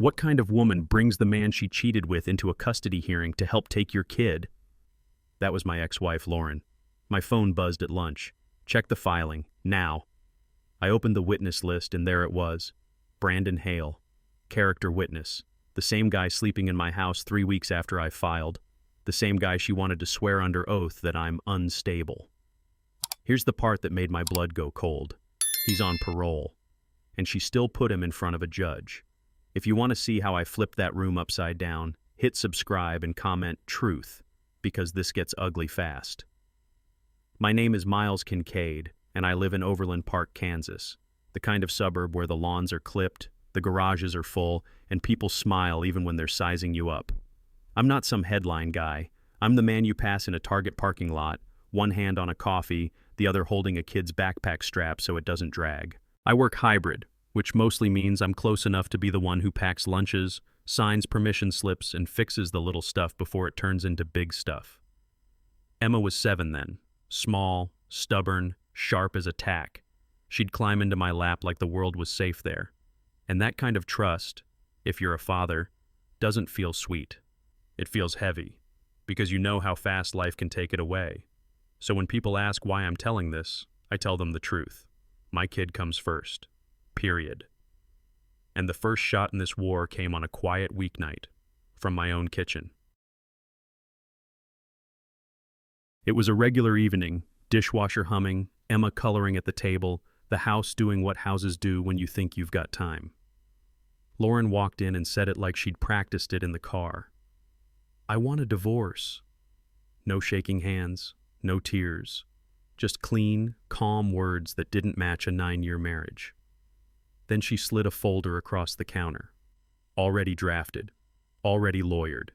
What kind of woman brings the man she cheated with into a custody hearing to help take your kid? That was my ex-wife, Lauren. My phone buzzed at lunch. Check the filing, now. I opened the witness list and there it was. Brandon Hale. Character witness. The same guy sleeping in my house 3 weeks after I filed. The same guy she wanted to swear under oath that I'm unstable. Here's the part that made my blood go cold. He's on parole. And she still put him in front of a judge. If you want to see how I flipped that room upside down, hit subscribe and comment truth, because this gets ugly fast. My name is Miles Kincaid, and I live in Overland Park, Kansas, the kind of suburb where the lawns are clipped, the garages are full, and people smile even when they're sizing you up. I'm not some headline guy. I'm the man you pass in a Target parking lot, one hand on a coffee, the other holding a kid's backpack strap so it doesn't drag. I work hybrid, which mostly means I'm close enough to be the one who packs lunches, signs permission slips, and fixes the little stuff before it turns into big stuff. Emma was 7 then, small, stubborn, sharp as a tack. She'd climb into my lap like the world was safe there. And that kind of trust, if you're a father, doesn't feel sweet. It feels heavy, because you know how fast life can take it away. So when people ask why I'm telling this, I tell them the truth. My kid comes first. Period. And the first shot in this war came on a quiet weeknight, from my own kitchen. It was a regular evening, dishwasher humming, Emma coloring at the table, the house doing what houses do when you think you've got time. Lauren walked in and said it like she'd practiced it in the car. I want a divorce. No shaking hands, no tears, just clean, calm words that didn't match a 9-year marriage. Then she slid a folder across the counter. Already drafted, already lawyered.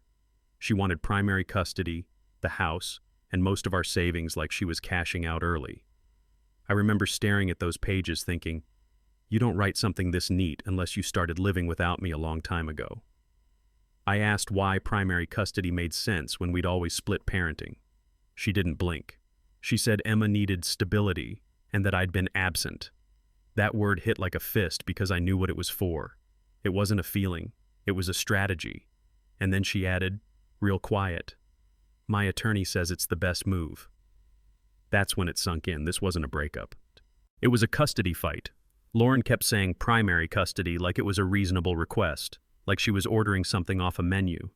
She wanted primary custody, the house, and most of our savings like she was cashing out early. I remember staring at those pages thinking, you don't write something this neat unless you started living without me a long time ago. I asked why primary custody made sense when we'd always split parenting. She didn't blink. She said Emma needed stability and that I'd been absent. That word hit like a fist because I knew what it was for. It wasn't a feeling, it was a strategy. And then she added, real quiet, my attorney says it's the best move. That's when it sunk in. This wasn't a breakup. It was a custody fight. Lauren kept saying primary custody like it was a reasonable request, like she was ordering something off a menu.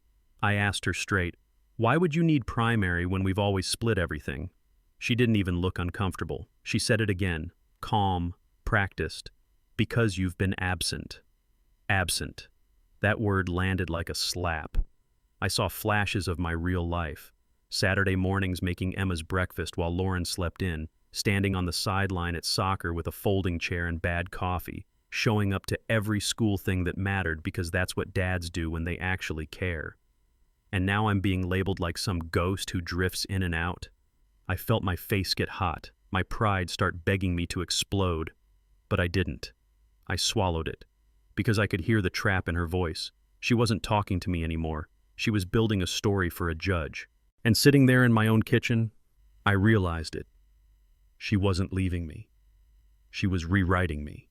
I asked her straight, why would you need primary when we've always split everything? She didn't even look uncomfortable. She said it again, calm, practiced, because you've been absent. Absent. That word landed like a slap. I saw flashes of my real life. Saturday mornings making Emma's breakfast while Lauren slept in, standing on the sideline at soccer with a folding chair and bad coffee, showing up to every school thing that mattered because that's what dads do when they actually care. And now I'm being labeled like some ghost who drifts in and out. I felt my face get hot, my pride start begging me to explode. But I didn't. I swallowed it, because I could hear the trap in her voice. She wasn't talking to me anymore. She was building a story for a judge. And sitting there in my own kitchen, I realized it. She wasn't leaving me. She was rewriting me.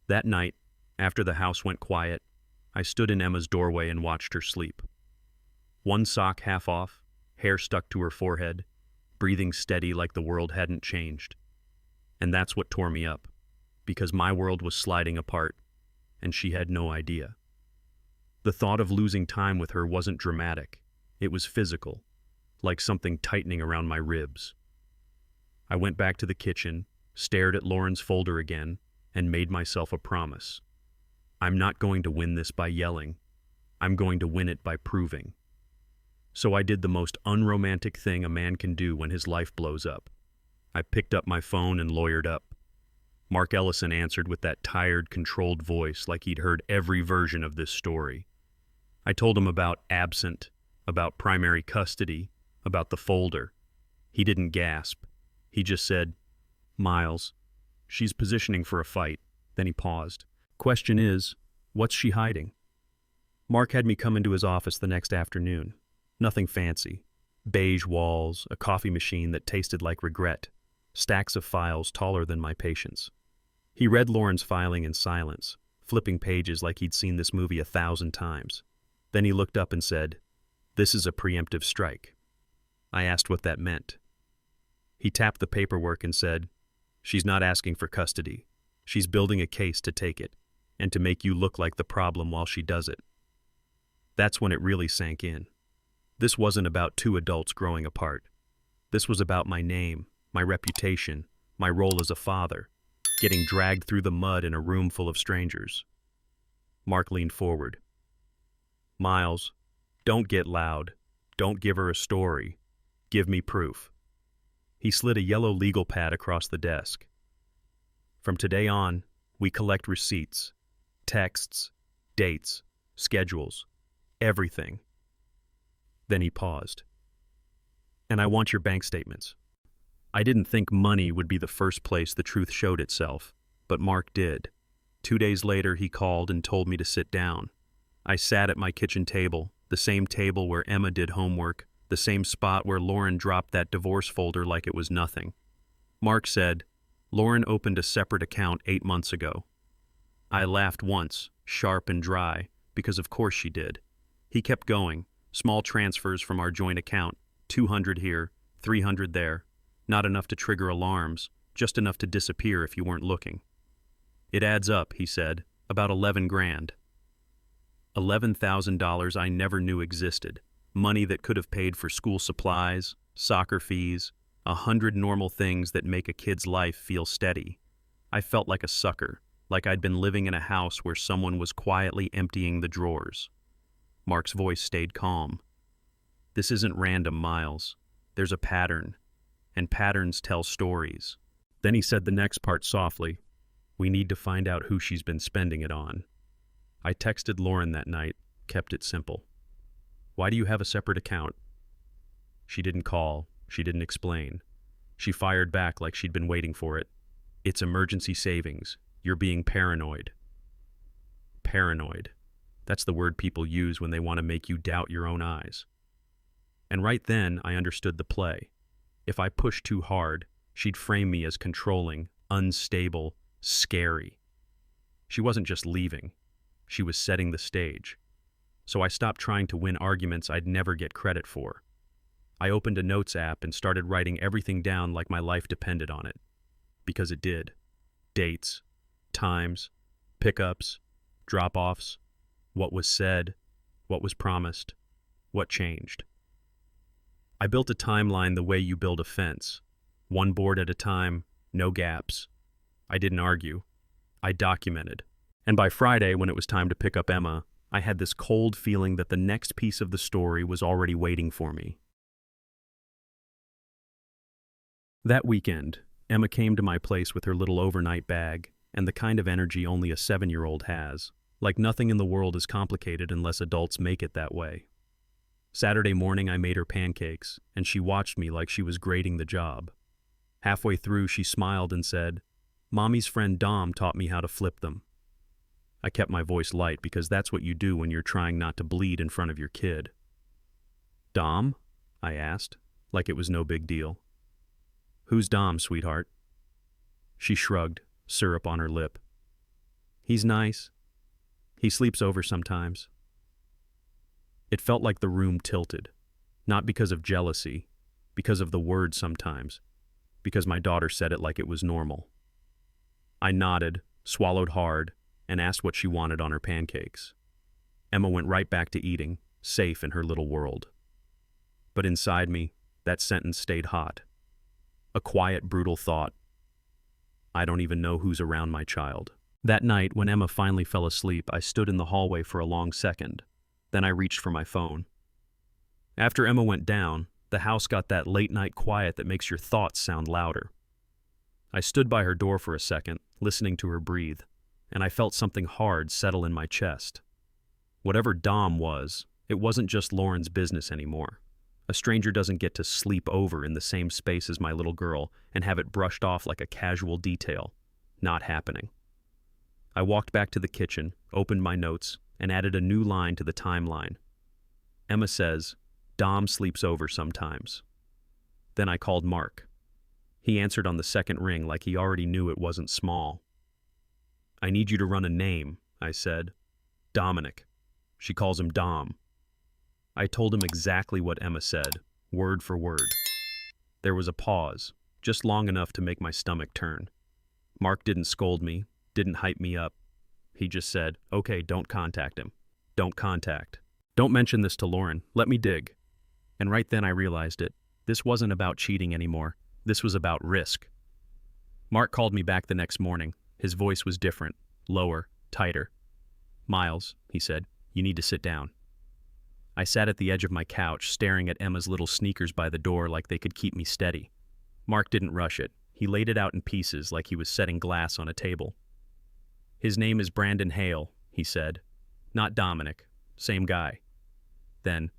That night, after the house went quiet, I stood in Emma's doorway and watched her sleep. One sock half off, hair stuck to her forehead, breathing steady like the world hadn't changed. And that's what tore me up, because my world was sliding apart, and she had no idea. The thought of losing time with her wasn't dramatic. It was physical, like something tightening around my ribs. I went back to the kitchen, stared at Lauren's folder again, and made myself a promise. I'm not going to win this by yelling. I'm going to win it by proving. So I did the most unromantic thing a man can do when his life blows up. I picked up my phone and lawyered up. Mark Ellison answered with that tired, controlled voice like he'd heard every version of this story. I told him about absent, about primary custody, about the folder. He didn't gasp. He just said, Miles, she's positioning for a fight. Then he paused. Question is, what's she hiding? Mark had me come into his office the next afternoon. Nothing fancy. Beige walls, a coffee machine that tasted like regret, stacks of files taller than my patience. He read Lauren's filing in silence, flipping pages like he'd seen this movie 1,000 times. Then he looked up and said, "This is a preemptive strike." I asked what that meant. He tapped the paperwork and said, "She's not asking for custody. She's building a case to take it, and to make you look like the problem while she does it." That's when it really sank in. This wasn't about two adults growing apart. This was about my name, my reputation, my role as a father, getting dragged through the mud in a room full of strangers. Mark leaned forward. "Miles, don't get loud. Don't give her a story. Give me proof." He slid a yellow legal pad across the desk. "From today on, we collect receipts, texts, dates, schedules, everything." Then he paused. "And I want your bank statements." I didn't think money would be the first place the truth showed itself, but Mark did. 2 days later, he called and told me to sit down. I sat at my kitchen table, the same table where Emma did homework, the same spot where Lauren dropped that divorce folder like it was nothing. Mark said, "Lauren opened a separate account 8 months ago." I laughed once, sharp and dry, because of course she did. He kept going, small transfers from our joint account, 200 here, 300 there, not enough to trigger alarms, just enough to disappear if you weren't looking. "It adds up," he said, "about 11 grand. $11,000 I never knew existed, money that could have paid for school supplies, soccer fees, 100 normal things that make a kid's life feel steady. I felt like a sucker, like I'd been living in a house where someone was quietly emptying the drawers. Mark's voice stayed calm. "This isn't random, Miles. There's a pattern, and patterns tell stories." Then he said the next part softly, "We need to find out who she's been spending it on." I texted Lauren that night, kept it simple. "Why do you have a separate account?" She didn't call, she didn't explain. She fired back like she'd been waiting for it. "It's emergency savings. You're being paranoid." Paranoid. That's the word people use when they want to make you doubt your own eyes. And right then, I understood the play. If I pushed too hard, she'd frame me as controlling, unstable, scary. She wasn't just leaving. She was setting the stage. So I stopped trying to win arguments I'd never get credit for. I opened a notes app and started writing everything down like my life depended on it. Because it did. Dates, times, pickups, drop-offs, what was said, what was promised, what changed. I built a timeline the way you build a fence. One board at a time, no gaps. I didn't argue. I documented. And by Friday, when it was time to pick up Emma, I had this cold feeling that the next piece of the story was already waiting for me. That weekend, Emma came to my place with her little overnight bag and the kind of energy only a 7-year-old has, like nothing in the world is complicated unless adults make it that way. Saturday morning, I made her pancakes, and she watched me like she was grading the job. Halfway through, she smiled and said, "Mommy's friend Dom taught me how to flip them." I kept my voice light because that's what you do when you're trying not to bleed in front of your kid. "Dom?" I asked, like it was no big deal. "Who's Dom, sweetheart?" She shrugged, syrup on her lip. "He's nice. He sleeps over sometimes." It felt like the room tilted, not because of jealousy, because of the word sometimes, because my daughter said it like it was normal. I nodded, swallowed hard, and asked what she wanted on her pancakes. Emma went right back to eating, safe in her little world. But inside me, that sentence stayed hot. A quiet, brutal thought. I don't even know who's around my child. That night, when Emma finally fell asleep, I stood in the hallway for a long second. Then I reached for my phone. After Emma went down, the house got that late-night quiet that makes your thoughts sound louder. I stood by her door for a second, listening to her breathe, and I felt something hard settle in my chest. Whatever Dom was, it wasn't just Lauren's business anymore. A stranger doesn't get to sleep over in the same space as my little girl and have it brushed off like a casual detail. Not happening. I walked back to the kitchen, opened my notes, and added a new line to the timeline. Emma says, "Dom sleeps over sometimes." Then I called Mark. He answered on the second ring like he already knew it wasn't small. "I need you to run a name," I said. Dominic. She calls him Dom. I told him exactly what Emma said, word for word. There was a pause, just long enough to make my stomach turn. Mark didn't scold me, didn't hype me up. He just said, "Okay, don't contact him. Don't contact. Don't mention this to Lauren. Let me dig." And right then I realized it. This wasn't about cheating anymore. This was about risk. Mark called me back the next morning. His voice was different, lower, tighter. "Miles," he said, "you need to sit down." I sat at the edge of my couch, staring at Emma's little sneakers by the door like they could keep me steady. Mark didn't rush it. He laid it out in pieces like he was setting glass on a table. "His name is Brandon Hale," he said. "Not Dominic. Same guy." Then,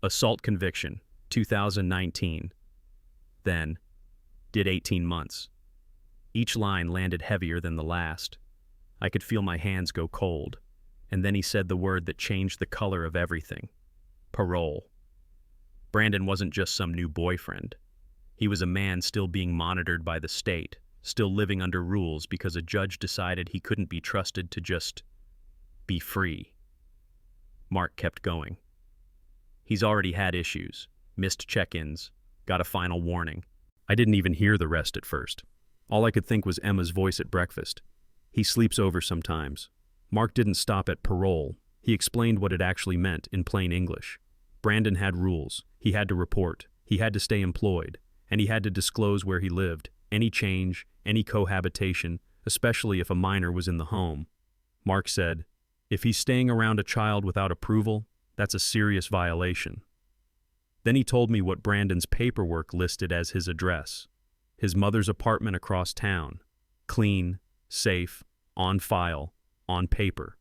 "Assault conviction, 2019. Then, did 18 months. Each line landed heavier than the last. I could feel my hands go cold. And then he said the word that changed the color of everything. Parole. Brandon wasn't just some new boyfriend. He was a man still being monitored by the state, still living under rules because a judge decided he couldn't be trusted to just be free. Mark kept going. "He's already had issues, missed check-ins, got a final warning." I didn't even hear the rest at first. All I could think was Emma's voice at breakfast. "He sleeps over sometimes." Mark didn't stop at parole. He explained what it actually meant in plain English. Brandon had rules. He had to report. He had to stay employed. And he had to disclose where he lived, any change, any cohabitation, especially if a minor was in the home. Mark said, "If he's staying around a child without approval, that's a serious violation." Then he told me what Brandon's paperwork listed as his address. His mother's apartment across town. Clean, safe, on file, on paper.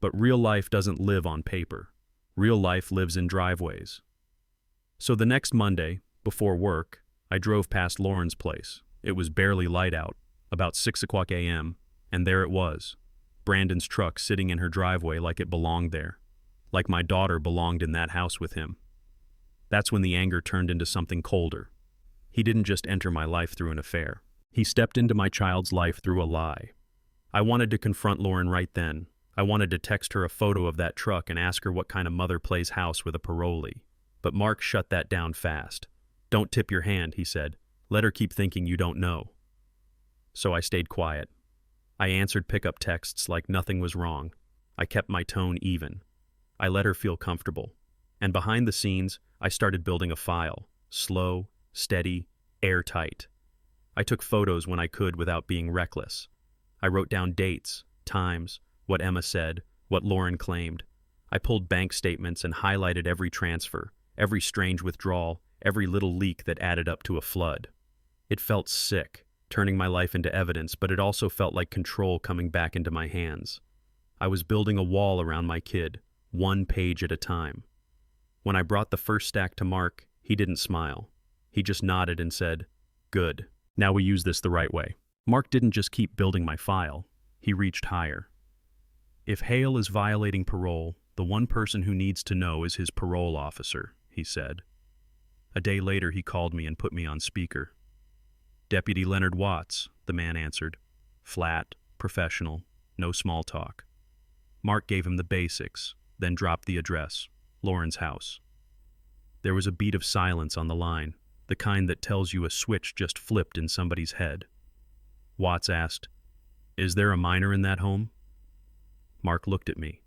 But real life doesn't live on paper. Real life lives in driveways. So the next Monday, before work, I drove past Lauren's place. It was barely light out, about 6 o'clock a.m., and there it was, Brandon's truck sitting in her driveway like it belonged there, like my daughter belonged in that house with him. That's when the anger turned into something colder. He didn't just enter my life through an affair. He stepped into my child's life through a lie. I wanted to confront Lauren right then. I wanted to text her a photo of that truck and ask her what kind of mother plays house with a parolee. But Mark shut that down fast. "Don't tip your hand," he said. "Let her keep thinking you don't know." So I stayed quiet. I answered pickup texts like nothing was wrong. I kept my tone even. I let her feel comfortable. And behind the scenes, I started building a file. Slow, steady, airtight. I took photos when I could without being reckless. I wrote down dates, times, what Emma said, what Lauren claimed. I pulled bank statements and highlighted every transfer, every strange withdrawal, every little leak that added up to a flood. It felt sick, turning my life into evidence, but it also felt like control coming back into my hands. I was building a wall around my kid, one page at a time. When I brought the first stack to Mark, he didn't smile. He just nodded and said, "Good. Now we use this the right way." Mark didn't just keep building my file. He reached higher. "If Hale is violating parole, the one person who needs to know is his parole officer," he said. A day later, he called me and put me on speaker. "Deputy Leonard Watts," the man answered. Flat, professional, no small talk. Mark gave him the basics, then dropped the address, Lauren's house. There was a beat of silence on the line, the kind that tells you a switch just flipped in somebody's head. Watts asked, "Is there a minor in that home?" Mark looked at me.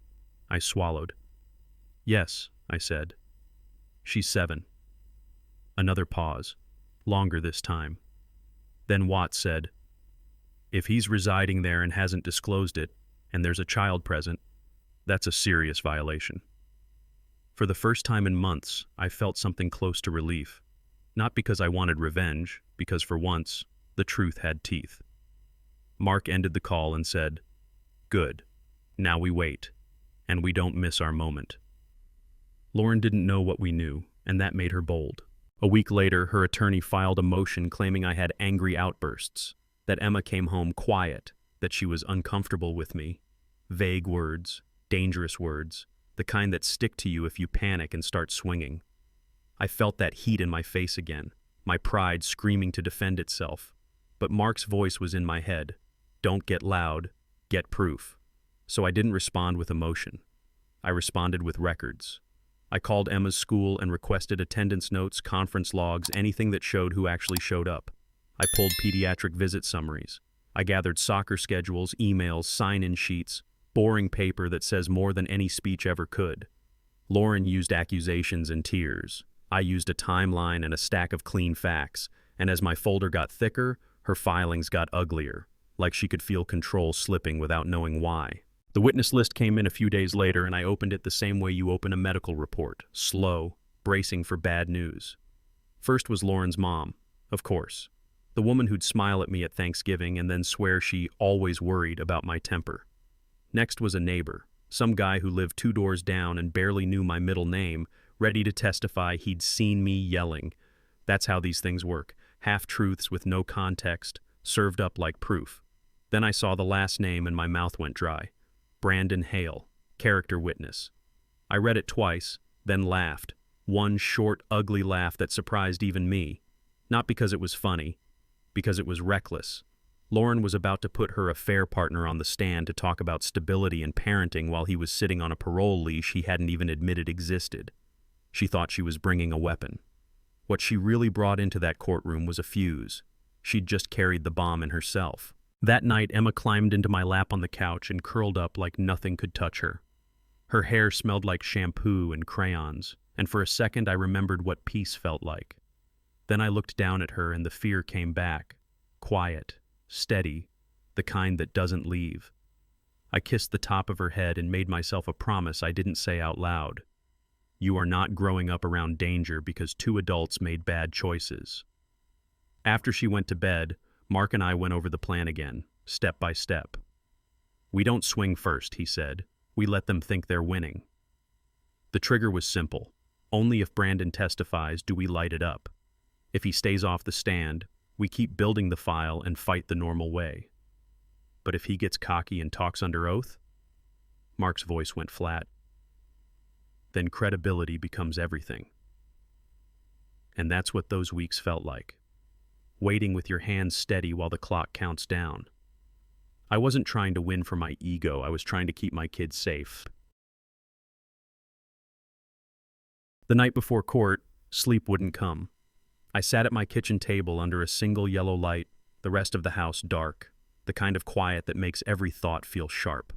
I swallowed. "Yes," I said. "She's 7. Another pause, longer this time. Then Watts said, "If he's residing there and hasn't disclosed it, and there's a child present, that's a serious violation." For the first time in months, I felt something close to relief. Not because I wanted revenge, because for once, the truth had teeth. Mark ended the call and said, "Good. Now we wait, and we don't miss our moment." Lauren didn't know what we knew, and that made her bold. A week later, her attorney filed a motion claiming I had angry outbursts, that Emma came home quiet, that she was uncomfortable with me. Vague words, dangerous words, the kind that stick to you if you panic and start swinging. I felt that heat in my face again, my pride screaming to defend itself. But Mark's voice was in my head. "Don't get loud, get proof." So I didn't respond with emotion. I responded with records. I called Emma's school and requested attendance notes, conference logs, anything that showed who actually showed up. I pulled pediatric visit summaries. I gathered soccer schedules, emails, sign-in sheets, boring paper that says more than any speech ever could. Lauren used accusations and tears. I used a timeline and a stack of clean facts, and as my folder got thicker, her filings got uglier, like she could feel control slipping without knowing why. The witness list came in a few days later, and I opened it the same way you open a medical report, slow, bracing for bad news. First was Lauren's mom, of course, the woman who'd smile at me at Thanksgiving and then swear she always worried about my temper. Next was a neighbor, some guy who lived 2 doors down and barely knew my middle name, ready to testify he'd seen me yelling. That's how these things work, half-truths with no context, served up like proof. Then I saw the last name and my mouth went dry. Brandon Hale, character witness. I read it twice, then laughed. One short, ugly laugh that surprised even me. Not because it was funny, because it was reckless. Lauren was about to put her affair partner on the stand to talk about stability and parenting while he was sitting on a parole leash he hadn't even admitted existed. She thought she was bringing a weapon. What she really brought into that courtroom was a fuse. She'd just carried the bomb in herself. That night, Emma climbed into my lap on the couch and curled up like nothing could touch her. Her hair smelled like shampoo and crayons, and for a second I remembered what peace felt like. Then I looked down at her and the fear came back. Quiet, steady, the kind that doesn't leave. I kissed the top of her head and made myself a promise I didn't say out loud. You are not growing up around danger because 2 adults made bad choices. After she went to bed, Mark and I went over the plan again, step by step. We don't swing first, he said. We let them think they're winning. The trigger was simple. Only if Brandon testifies do we light it up. If he stays off the stand, we keep building the file and fight the normal way. But if he gets cocky and talks under oath? Mark's voice went flat. Then credibility becomes everything. And that's what those weeks felt like. Waiting with your hands steady while the clock counts down. I wasn't trying to win for my ego, I was trying to keep my kids safe. The night before court, sleep wouldn't come. I sat at my kitchen table under a single yellow light, the rest of the house dark, the kind of quiet that makes every thought feel sharp.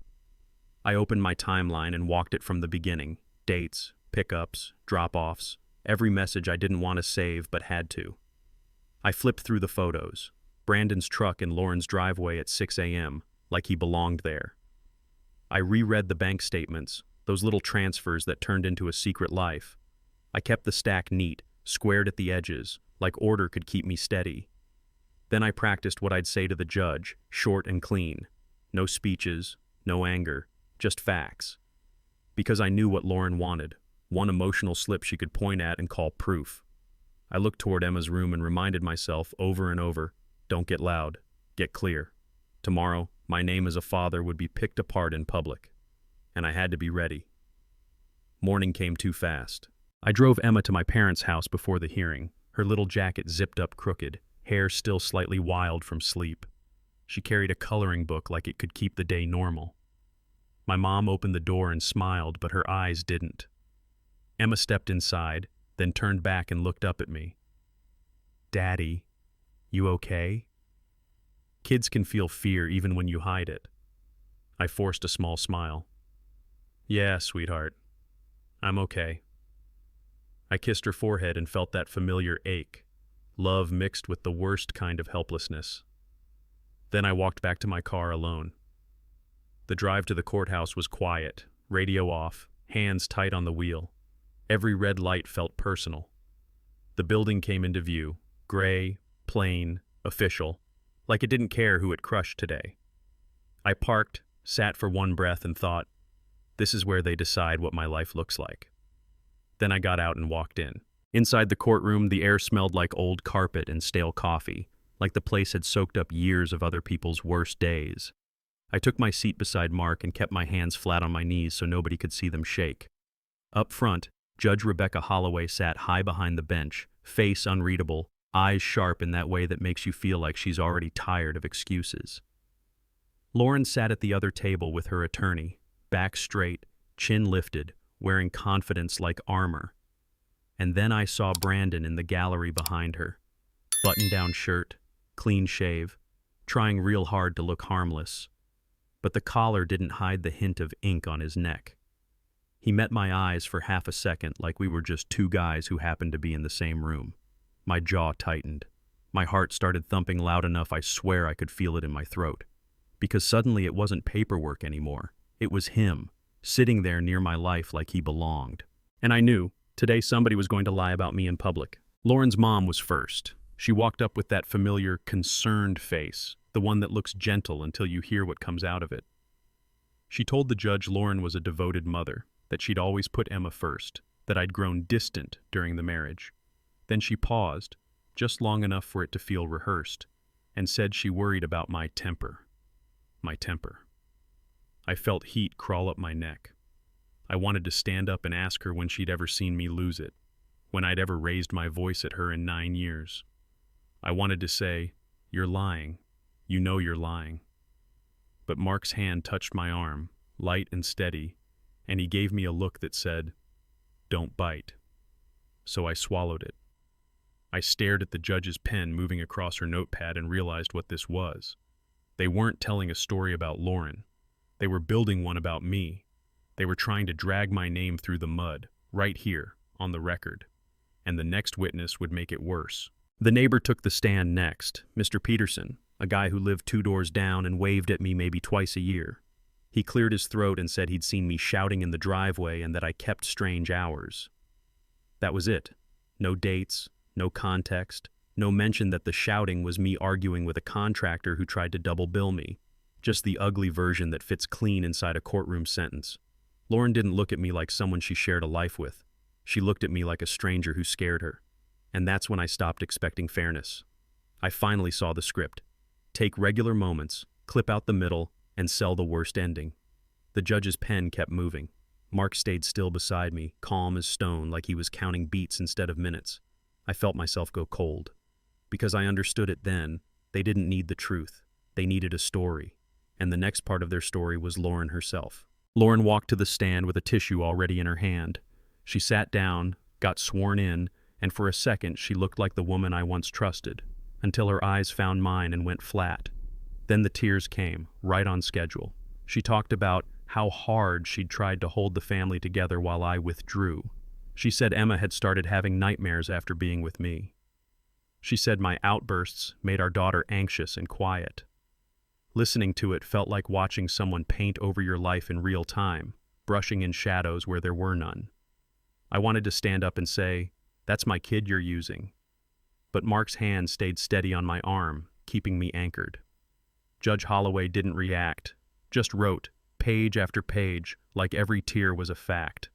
I opened my timeline and walked it from the beginning. Dates, pickups, drop-offs, every message I didn't want to save but had to. I flipped through the photos. Brandon's truck in Lauren's driveway at 6 a.m., like he belonged there. I reread the bank statements, those little transfers that turned into a secret life. I kept the stack neat, squared at the edges, like order could keep me steady. Then I practiced what I'd say to the judge, short and clean. No speeches, no anger, just facts. Because I knew what Lauren wanted, one emotional slip she could point at and call proof. I looked toward Emma's room and reminded myself over and over, don't get loud, get clear. Tomorrow, my name as a father would be picked apart in public. And I had to be ready. Morning came too fast. I drove Emma to my parents' house before the hearing, her little jacket zipped up crooked, hair still slightly wild from sleep. She carried a coloring book like it could keep the day normal. My mom opened the door and smiled, but her eyes didn't. Emma stepped inside, then turned back and looked up at me. Daddy, you okay? Kids can feel fear even when you hide it. I forced a small smile. Yeah, sweetheart. I'm okay. I kissed her forehead and felt that familiar ache, love mixed with the worst kind of helplessness. Then I walked back to my car alone. The drive to the courthouse was quiet, radio off, hands tight on the wheel. Every red light felt personal. The building came into view, gray, plain, official, like it didn't care who it crushed today. I parked, sat for one breath and thought, this is where they decide what my life looks like. Then I got out and walked in. Inside the courtroom, the air smelled like old carpet and stale coffee, like the place had soaked up years of other people's worst days. I took my seat beside Mark and kept my hands flat on my knees so nobody could see them shake. Up front, Judge Rebecca Holloway sat high behind the bench, face unreadable, eyes sharp in that way that makes you feel like she's already tired of excuses. Lauren sat at the other table with her attorney, back straight, chin lifted, wearing confidence like armor. And then I saw Brandon in the gallery behind her. Button-down shirt, clean shave, trying real hard to look harmless. But the collar didn't hide the hint of ink on his neck. He met my eyes for half a second like we were just two guys who happened to be in the same room. My jaw tightened. My heart started thumping loud enough I swear I could feel it in my throat. Because suddenly it wasn't paperwork anymore. It was him, sitting there near my life like he belonged. And I knew, today somebody was going to lie about me in public. Lauren's mom was first. She walked up with that familiar, concerned face, the one that looks gentle until you hear what comes out of it. She told the judge Lauren was a devoted mother, that she'd always put Emma first, that I'd grown distant during the marriage. Then she paused, just long enough for it to feel rehearsed, and said she worried about my temper. My temper. I felt heat crawl up my neck. I wanted to stand up and ask her when she'd ever seen me lose it, when I'd ever raised my voice at her in 9 years. I wanted to say, "You're lying. You know you're lying." But Mark's hand touched my arm, light and steady, and he gave me a look that said, "Don't bite." So I swallowed it. I stared at the judge's pen moving across her notepad and realized what this was. They weren't telling a story about Lauren. They were building one about me. They were trying to drag my name through the mud, right here, on the record. And the next witness would make it worse. The neighbor took the stand next, Mr. Peterson, a guy who lived 2 doors down and waved at me maybe twice a year. He cleared his throat and said he'd seen me shouting in the driveway and that I kept strange hours. That was it. No dates, no context, no mention that the shouting was me arguing with a contractor who tried to double bill me. Just the ugly version that fits clean inside a courtroom sentence. Lauren didn't look at me like someone she shared a life with. She looked at me like a stranger who scared her. And that's when I stopped expecting fairness. I finally saw the script. Take regular moments, clip out the middle, and sell the worst ending. The judge's pen kept moving. Mark stayed still beside me, calm as stone, like he was counting beats instead of minutes. I felt myself go cold. Because I understood it then, they didn't need the truth. They needed a story. And the next part of their story was Lauren herself. Lauren walked to the stand with a tissue already in her hand. She sat down, got sworn in, and for a second she looked like the woman I once trusted, until her eyes found mine and went flat. Then the tears came, right on schedule. She talked about how hard she'd tried to hold the family together while I withdrew. She said Emma had started having nightmares after being with me. She said my outbursts made our daughter anxious and quiet. Listening to it felt like watching someone paint over your life in real time, brushing in shadows where there were none. I wanted to stand up and say, "That's my kid you're using." But Mark's hand stayed steady on my arm, keeping me anchored. Judge Holloway didn't react, just wrote, page after page, like every tear was a fact.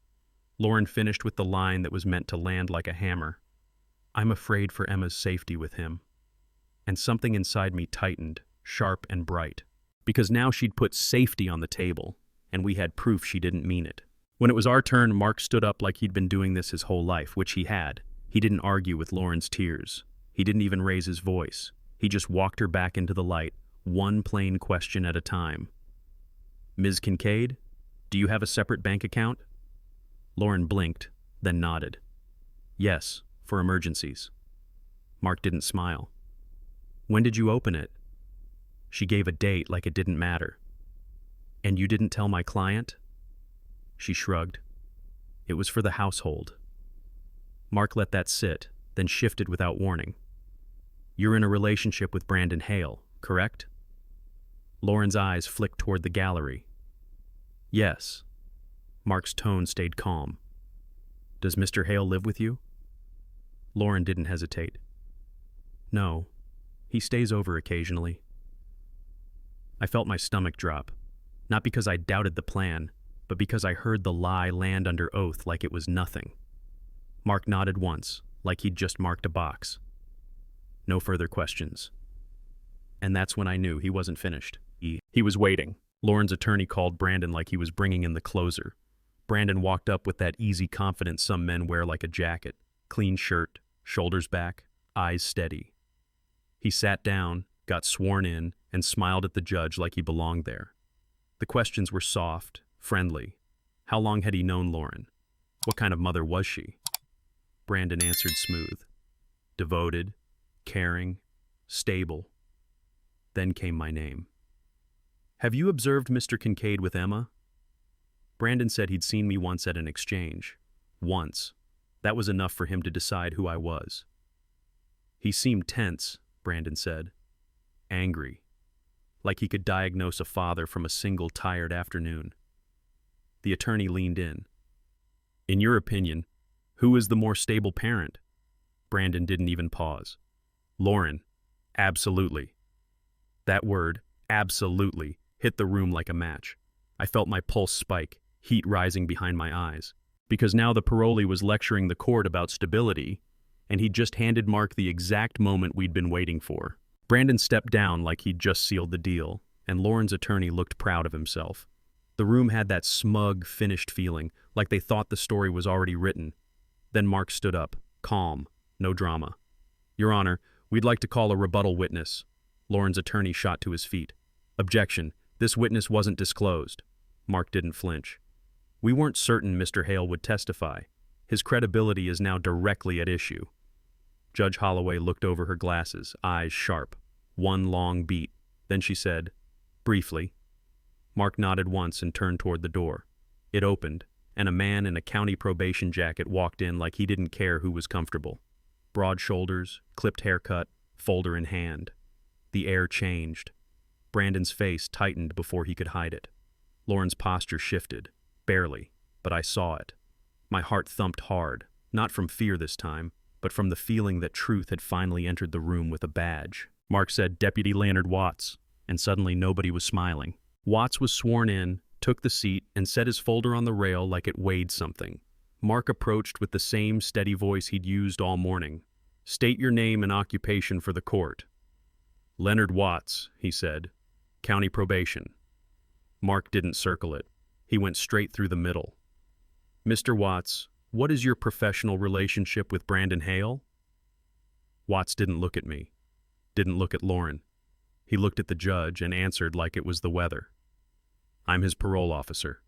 Lauren finished with the line that was meant to land like a hammer. "I'm afraid for Emma's safety with him." And something inside me tightened, sharp and bright, because now she'd put safety on the table, and we had proof she didn't mean it. When it was our turn, Mark stood up like he'd been doing this his whole life, which he had. He didn't argue with Lauren's tears. He didn't even raise his voice. He just walked her back into the light, one plain question at a time. "Ms. Kincaid, do you have a separate bank account?" Lauren blinked, then nodded. "Yes, for emergencies." Mark didn't smile. "When did you open it?" She gave a date like it didn't matter. "And you didn't tell my client?" She shrugged. "It was for the household." Mark let that sit, then shifted without warning. "You're in a relationship with Brandon Hale, correct?" Lauren's eyes flicked toward the gallery. "Yes." Mark's tone stayed calm. "Does Mr. Hale live with you?" Lauren didn't hesitate. "No. He stays over occasionally." I felt my stomach drop, not because I doubted the plan, but because I heard the lie land under oath like it was nothing. Mark nodded once, like he'd just marked a box. No further questions. And that's when I knew he wasn't finished. He was waiting. Lauren's attorney called Brandon like he was bringing in the closer. Brandon walked up with that easy confidence some men wear like a jacket. Clean shirt, shoulders back, eyes steady. He sat down, got sworn in, and smiled at the judge like he belonged there. The questions were soft, friendly. How long had he known Lauren? What kind of mother was she? Brandon answered smooth. Devoted, caring, stable. Then came my name. Have you observed Mr. Kincaid with Emma? Brandon said he'd seen me once at an exchange. Once. That was enough for him to decide who I was. He seemed tense, Brandon said. Angry. Like he could diagnose a father from a single tired afternoon. The attorney leaned in. In your opinion, who is the more stable parent? Brandon didn't even pause. Lauren. Absolutely. That word, absolutely, hit the room like a match. I felt my pulse spike, heat rising behind my eyes. Because now the parolee was lecturing the court about stability, and he'd just handed Mark the exact moment we'd been waiting for. Brandon stepped down like he'd just sealed the deal, and Lauren's attorney looked proud of himself. The room had that smug, finished feeling, like they thought the story was already written. Then Mark stood up, calm, no drama. Your Honor, we'd like to call a rebuttal witness. Lauren's attorney shot to his feet. Objection. This witness wasn't disclosed. Mark didn't flinch. We weren't certain Mr. Hale would testify. His credibility is now directly at issue. Judge Holloway looked over her glasses, eyes sharp. One long beat. Then she said, briefly. Mark nodded once and turned toward the door. It opened, and a man in a county probation jacket walked in like he didn't care who was comfortable. Broad shoulders, clipped haircut, folder in hand. The air changed. Brandon's face tightened before he could hide it. Lauren's posture shifted. Barely, but I saw it. My heart thumped hard, not from fear this time, but from the feeling that truth had finally entered the room with a badge. Mark said, Deputy Leonard Watts, and suddenly nobody was smiling. Watts was sworn in, took the seat, and set his folder on the rail like it weighed something. Mark approached with the same steady voice he'd used all morning. State your name and occupation for the court. Leonard Watts, he said. County probation. Mark didn't circle it. He went straight through the middle. Mr. Watts, what is your professional relationship with Brandon Hale? Watts didn't look at me. Didn't look at Lauren. He looked at the judge and answered like it was the weather. I'm his parole officer.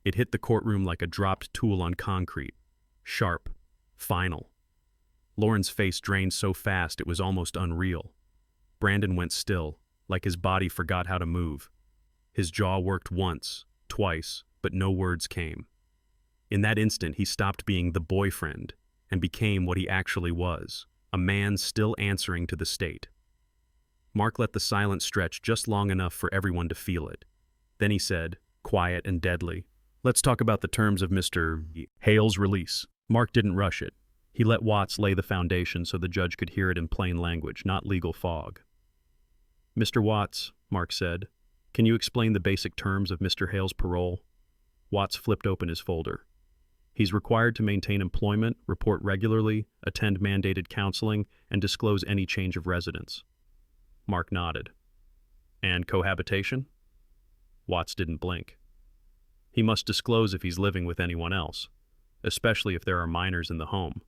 It hit the courtroom like a dropped tool on concrete. Sharp. Final. Lauren's face drained so fast it was almost unreal. Brandon went still, like his body forgot how to move. His jaw worked once, twice, but no words came. In that instant, he stopped being the boyfriend and became what he actually was, a man still answering to the state. Mark let the silence stretch just long enough for everyone to feel it. Then he said, quiet and deadly, let's talk about the terms of Mr. Hale's release. Mark didn't rush it. He let Watts lay the foundation so the judge could hear it in plain language, not legal fog. Mr. Watts, Mark said, can you explain the basic terms of Mr. Hale's parole? Watts flipped open his folder. He's required to maintain employment, report regularly, attend mandated counseling, and disclose any change of residence. Mark nodded. And cohabitation? Watts didn't blink. He must disclose if he's living with anyone else, especially if there are minors in the home.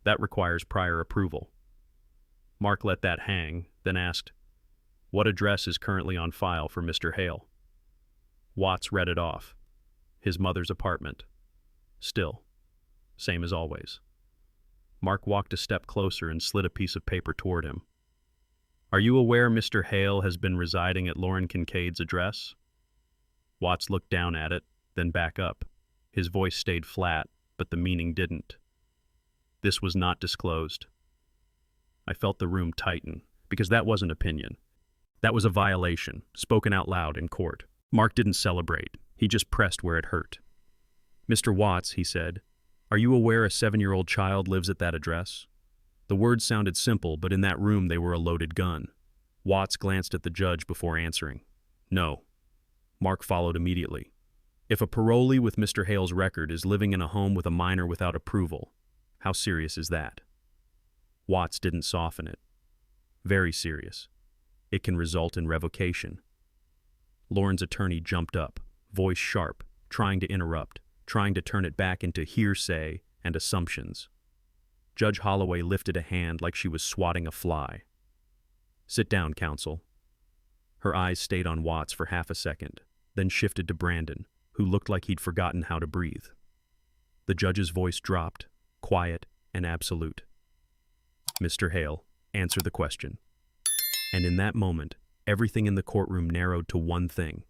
That requires prior approval. Mark let that hang, then asked, what address is currently on file for Mr. Hale? Watts read it off. His mother's apartment. Still. Same as always. Mark walked a step closer and slid a piece of paper toward him. Are you aware Mr. Hale has been residing at Lauren Kincaid's address? Watts looked down at it, then back up. His voice stayed flat, but the meaning didn't. This was not disclosed. I felt the room tighten, because that wasn't opinion. That was a violation, spoken out loud in court. Mark didn't celebrate. He just pressed where it hurt. Mr. Watts, he said, are you aware a 7-year-old child lives at that address? The words sounded simple, but in that room they were a loaded gun. Watts glanced at the judge before answering. No. Mark followed immediately. If a parolee with Mr. Hale's record is living in a home with a minor without approval, how serious is that? Watts didn't soften it. Very serious. It can result in revocation. Lauren's attorney jumped up, voice sharp, trying to interrupt, trying to turn it back into hearsay and assumptions. Judge Holloway lifted a hand like she was swatting a fly. Sit down, counsel. Her eyes stayed on Watts for half a second, then shifted to Brandon, who looked like he'd forgotten how to breathe. The judge's voice dropped, quiet and absolute. "Mr. Hale, answer the question." And in that moment, everything in the courtroom narrowed to one thing: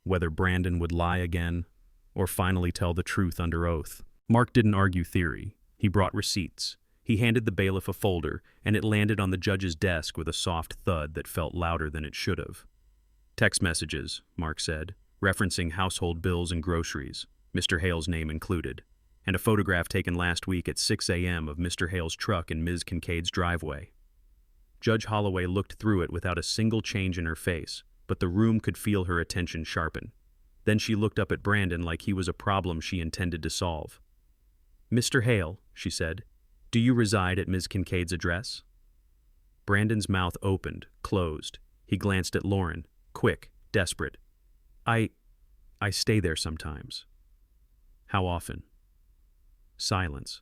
whether Brandon would lie again or finally tell the truth under oath. Mark didn't argue theory. He brought receipts. He handed the bailiff a folder, and it landed on the judge's desk with a soft thud that felt louder than it should have. "Text messages," Mark said, referencing household bills and groceries, Mr. Hale's name included, and a photograph taken last week at 6 a.m. of Mr. Hale's truck in Ms. Kincaid's driveway. Judge Holloway looked through it without a single change in her face, but the room could feel her attention sharpen. Then she looked up at Brandon like he was a problem she intended to solve. "Mr. Hale," she said, "do you reside at Ms. Kincaid's address?" Brandon's mouth opened, closed. He glanced at Lauren, quick, desperate. I stay there sometimes." "How often?" Silence.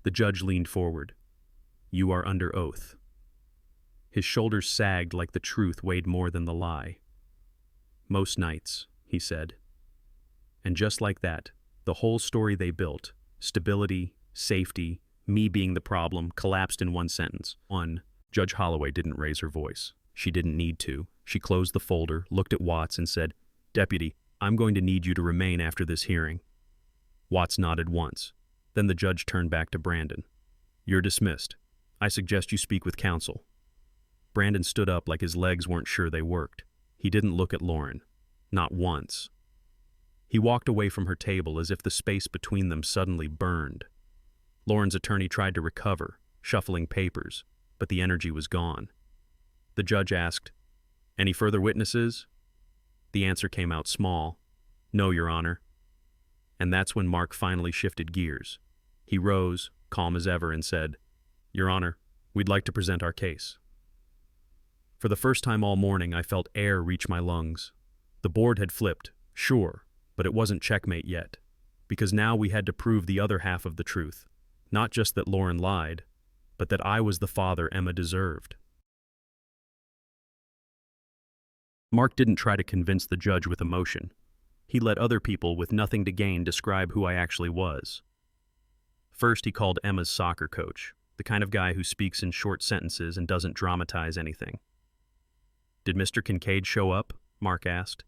The judge leaned forward. "You are under oath." His shoulders sagged like the truth weighed more than the lie. "Most nights," he said. And just like that, the whole story they built, stability, safety, me being the problem, collapsed in one sentence. One. Judge Holloway didn't raise her voice. She didn't need to. She closed the folder, looked at Watts, and said, "Deputy, I'm going to need you to remain after this hearing." Watts nodded once. Then the judge turned back to Brandon. "You're dismissed. I suggest you speak with counsel." Brandon stood up like his legs weren't sure they worked. He didn't look at Lauren. Not once. He walked away from her table as if the space between them suddenly burned. Lauren's attorney tried to recover, shuffling papers, but the energy was gone. The judge asked, "Any further witnesses?" The answer came out small, "No, Your Honor." And that's when Mark finally shifted gears. He rose, calm as ever, and said, "Your Honor, we'd like to present our case." For the first time all morning, I felt air reach my lungs. The board had flipped, sure, but it wasn't checkmate yet, because now we had to prove the other half of the truth, not just that Lauren lied, but that I was the father Emma deserved. Mark didn't try to convince the judge with emotion. He let other people with nothing to gain describe who I actually was. First, he called Emma's soccer coach, the kind of guy who speaks in short sentences and doesn't dramatize anything. "Did Mr. Kincaid show up?" Mark asked.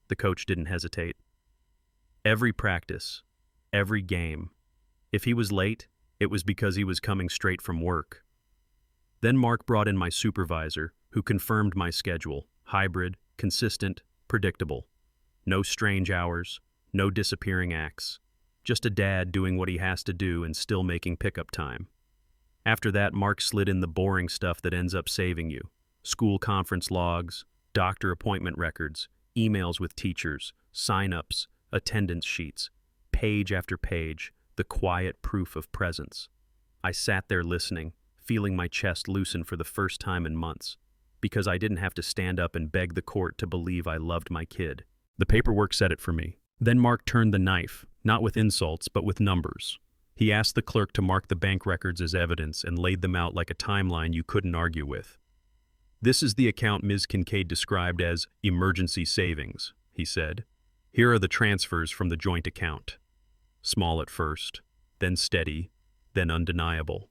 The coach didn't hesitate. "Every practice, every game. If he was late, it was because he was coming straight from work." Then Mark brought in my supervisor, who confirmed my schedule: hybrid, consistent, predictable. No strange hours, no disappearing acts. Just a dad doing what he has to do and still making pickup time. After that, Mark slid in the boring stuff that ends up saving you: school conference logs, doctor appointment records, emails with teachers, sign-ups, attendance sheets, page after page, the quiet proof of presence. I sat there listening, feeling my chest loosen for the first time in months, because I didn't have to stand up and beg the court to believe I loved my kid. The paperwork said it for me. Then Mark turned the knife, not with insults, but with numbers. He asked the clerk to mark the bank records as evidence and laid them out like a timeline you couldn't argue with. "This is the account Ms. Kincaid described as emergency savings," he said. "Here are the transfers from the joint account." Small at first, then steady, then undeniable.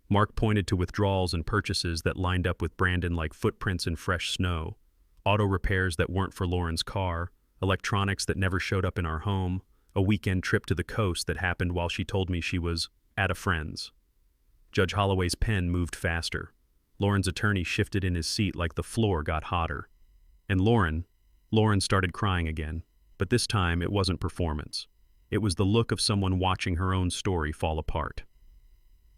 Mark pointed to withdrawals and purchases that lined up with Brandon like footprints in fresh snow, auto repairs that weren't for Lauren's car, electronics that never showed up in our home, a weekend trip to the coast that happened while she told me she was at a friend's. Judge Holloway's pen moved faster. Lauren's attorney shifted in his seat like the floor got hotter. And Lauren started crying again, but this time it wasn't performance. It was the look of someone watching her own story fall apart.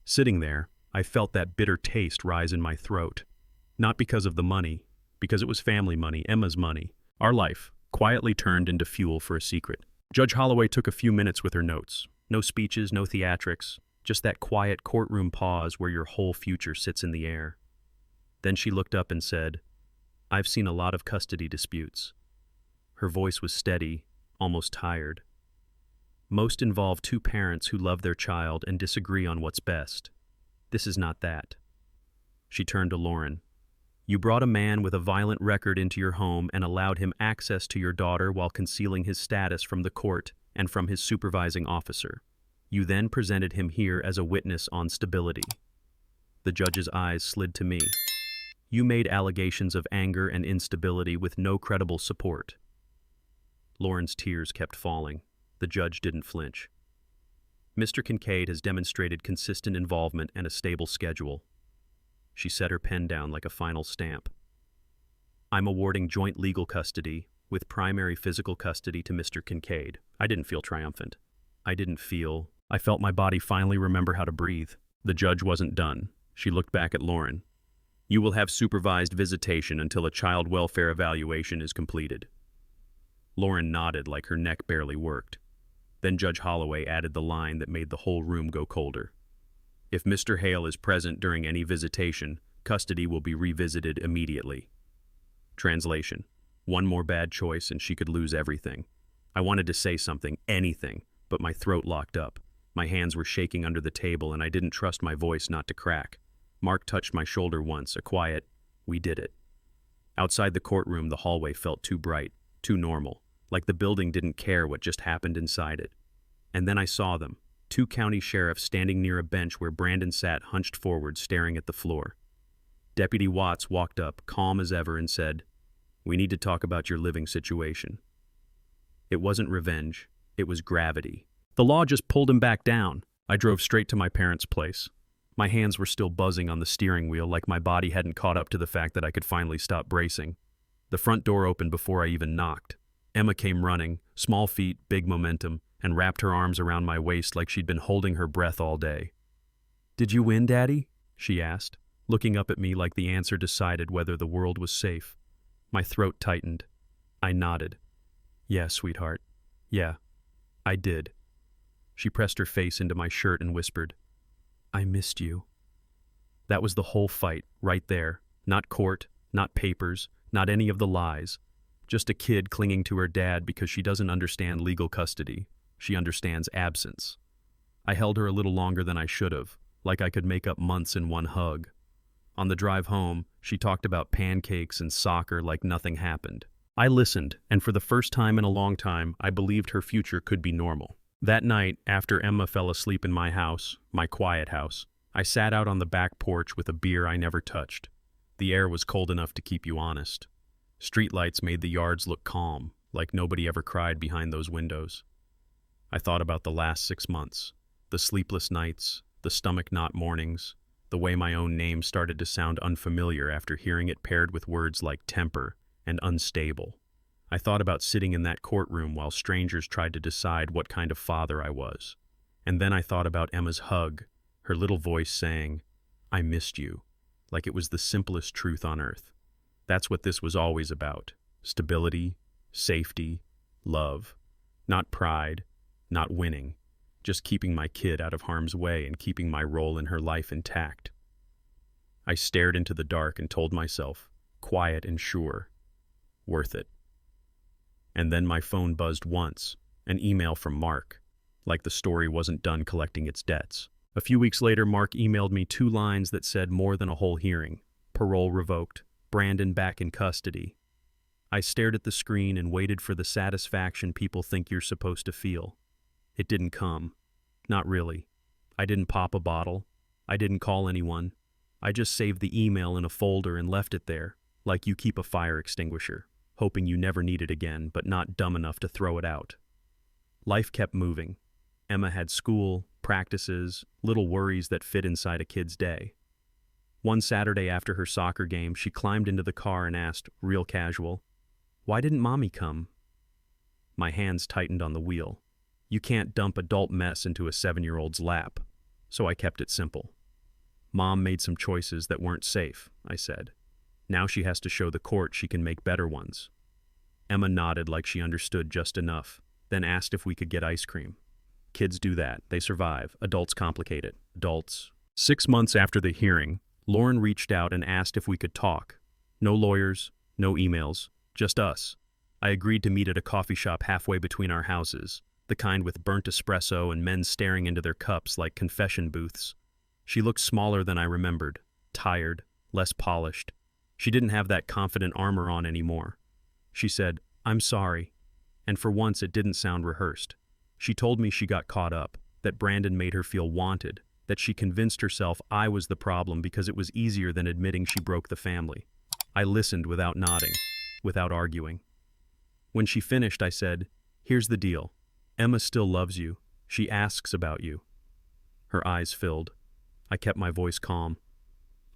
Sitting there, I felt that bitter taste rise in my throat. Not because of the money, because it was family money, Emma's money. Our life, quietly turned into fuel for a secret. Judge Holloway took a few minutes with her notes. No speeches, no theatrics, just that quiet courtroom pause where your whole future sits in the air. Then she looked up and said, "I've seen a lot of custody disputes." Her voice was steady, almost tired. "Most involve two parents who love their child and disagree on what's best. This is not that." She turned to Lauren. You brought a man with a violent record into your home and allowed him access to your daughter while concealing his status from the court and from his supervising officer. You then presented him here as a witness on stability. The judge's eyes slid to me. You made allegations of anger and instability with no credible support. Lauren's tears kept falling. The judge didn't flinch. Mr. Kincaid has demonstrated consistent involvement and a stable schedule. She set her pen down like a final stamp. I'm awarding joint legal custody with primary physical custody to Mr. Kincaid. I didn't feel triumphant. I felt my body finally remember how to breathe. The judge wasn't done. She looked back at Lauren. You will have supervised visitation until a child welfare evaluation is completed. Lauren nodded like her neck barely worked. Then Judge Holloway added the line that made the whole room go colder. If Mr. Hale is present during any visitation, custody will be revisited immediately. Translation: one more bad choice and she could lose everything. I wanted to say something, anything, but my throat locked up. My hands were shaking under the table and I didn't trust my voice not to crack. Mark touched my shoulder once, a quiet, "We did it." Outside the courtroom, the hallway felt too bright, too normal, like the building didn't care what just happened inside it. And then I saw them, 2 county sheriffs standing near a bench where Brandon sat hunched forward staring at the floor. Deputy Watts walked up, calm as ever, and said, "We need to talk about your living situation." It wasn't revenge, it was gravity. The law just pulled him back down. I drove straight to my parents' place. My hands were still buzzing on the steering wheel like my body hadn't caught up to the fact that I could finally stop bracing. The front door opened before I even knocked. Emma came running, small feet, big momentum, and wrapped her arms around my waist like she'd been holding her breath all day. "Did you win, Daddy?" she asked, looking up at me like the answer decided whether the world was safe. My throat tightened. I nodded. "Yeah, sweetheart. Yeah, I did." She pressed her face into my shirt and whispered, "I missed you." That was the whole fight, right there. Not court, not papers, not any of the lies. Just a kid clinging to her dad because she doesn't understand legal custody. She understands absence. I held her a little longer than I should have, like I could make up months in one hug. On the drive home, she talked about pancakes and soccer like nothing happened. I listened, and for the first time in a long time, I believed her future could be normal. That night, after Emma fell asleep in my house, my quiet house, I sat out on the back porch with a beer I never touched. The air was cold enough to keep you honest. Streetlights made the yards look calm, like nobody ever cried behind those windows. I thought about the last 6 months, the sleepless nights, the stomach-knot mornings, the way my own name started to sound unfamiliar after hearing it paired with words like temper and unstable. I thought about sitting in that courtroom while strangers tried to decide what kind of father I was. And then I thought about Emma's hug, her little voice saying, "I missed you," like it was the simplest truth on earth. That's what this was always about. Stability, safety, love. Not pride, not winning. Just keeping my kid out of harm's way and keeping my role in her life intact. I stared into the dark and told myself, quiet and sure, worth it. And then my phone buzzed once, an email from Mark, like the story wasn't done collecting its debts. A few weeks later, Mark emailed me 2 lines that said more than a whole hearing. Parole revoked, Brandon back in custody. I stared at the screen and waited for the satisfaction people think you're supposed to feel. It didn't come. Not really. I didn't pop a bottle. I didn't call anyone. I just saved the email in a folder and left it there, like you keep a fire extinguisher, hoping you never need it again, but not dumb enough to throw it out. Life kept moving. Emma had school, practices, little worries that fit inside a kid's day. One Saturday after her soccer game, she climbed into the car and asked, real casual, "Why didn't Mommy come?" My hands tightened on the wheel. You can't dump adult mess into a 7-year-old's lap. So I kept it simple. Mom made some choices that weren't safe, I said. Now she has to show the court she can make better ones. Emma nodded like she understood just enough, then asked if we could get ice cream. Kids do that. They survive. Adults complicate it. Adults. 6 months after the hearing, Lauren reached out and asked if we could talk. No lawyers, no emails, just us. I agreed to meet at a coffee shop halfway between our houses, the kind with burnt espresso and men staring into their cups like confession booths. She looked smaller than I remembered, tired, less polished. She didn't have that confident armor on anymore. She said, "I'm sorry," and for once it didn't sound rehearsed. She told me she got caught up, that Brandon made her feel wanted, that she convinced herself I was the problem because it was easier than admitting she broke the family. I listened without nodding, without arguing. When she finished, I said, "Here's the deal. Emma still loves you. She asks about you." Her eyes filled. I kept my voice calm.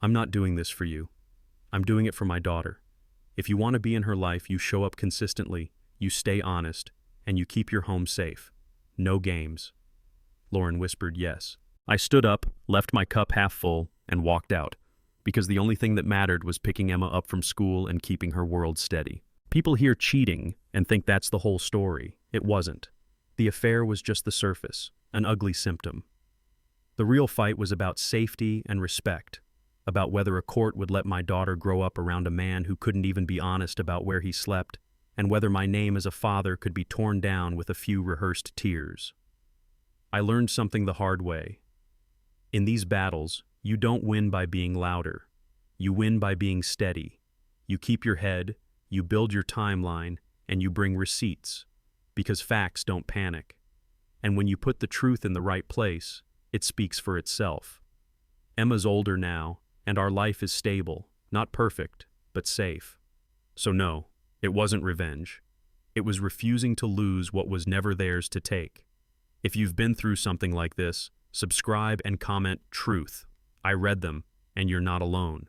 "I'm not doing this for you. I'm doing it for my daughter. If you want to be in her life, you show up consistently, you stay honest, and you keep your home safe. No games." Lauren whispered yes. I stood up, left my cup half full, and walked out, because the only thing that mattered was picking Emma up from school and keeping her world steady. People hear cheating and think that's the whole story. It wasn't. The affair was just the surface, an ugly symptom. The real fight was about safety and respect, about whether a court would let my daughter grow up around a man who couldn't even be honest about where he slept, and whether my name as a father could be torn down with a few rehearsed tears. I learned something the hard way. In these battles, you don't win by being louder. You win by being steady. You keep your head, you build your timeline, and you bring receipts, because facts don't panic. And when you put the truth in the right place, it speaks for itself. Emma's older now, and our life is stable, not perfect, but safe. So no, it wasn't revenge. It was refusing to lose what was never theirs to take. If you've been through something like this, subscribe and comment truth. I read them, and you're not alone.